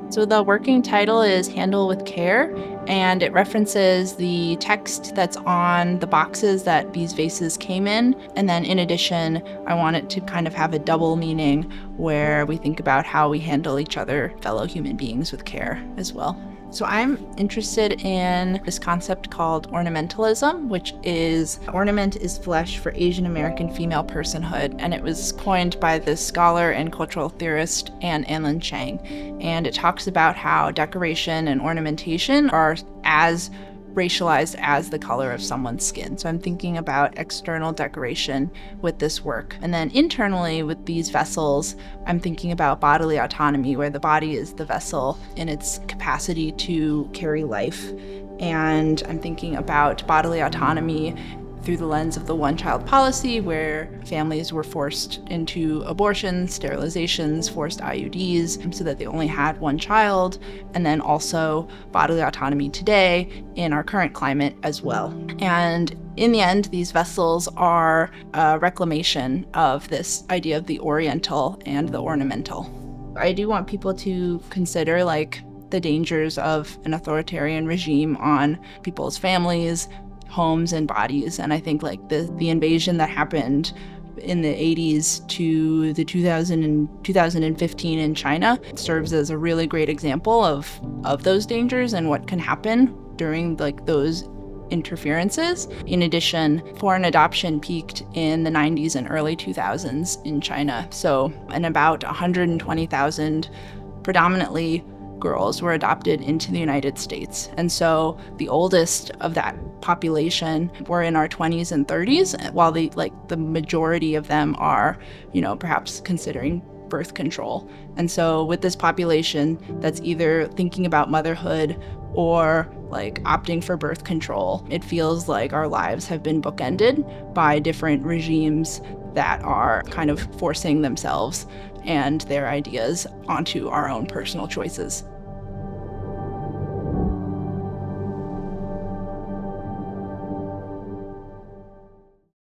So the working title is Handle with Care, and it references the text that's on the boxes that these vases came in. And then in addition, I want it to kind of have a double meaning where we think about how we handle each other, fellow human beings, with care as well. So I'm interested in this concept called ornamentalism, which is ornament is flesh for Asian American female personhood. And it was coined by this scholar and cultural theorist, Anne Anling Cheng. And it talks about how decoration and ornamentation are as racialized as the color of someone's skin. So I'm thinking about external decoration with this work. And then internally with these vessels, I'm thinking about bodily autonomy, where the body is the vessel in its capacity to carry life. And I'm thinking about bodily autonomy through the lens of the one-child policy, where families were forced into abortions, sterilizations, forced IUDs, so that they only had one child, and then also bodily autonomy today in our current climate as well. And in the end, these vessels are a reclamation of this idea of the oriental and the ornamental. I do want people to consider the dangers of an authoritarian regime on people's families, homes, and bodies. And I think the invasion that happened in the 80s to the 2015 in China serves as a really great example of those dangers and what can happen during those interferences. In addition, foreign adoption peaked in the 90s and early 2000s in China. So, and about 120,000 predominantly girls were adopted into the United States. And so the oldest of that population were in our 20s and 30s, while the majority of them are, perhaps considering birth control. And so with this population that's either thinking about motherhood or opting for birth control, it feels like our lives have been bookended by different regimes that are kind of forcing themselves and their ideas onto our own personal choices.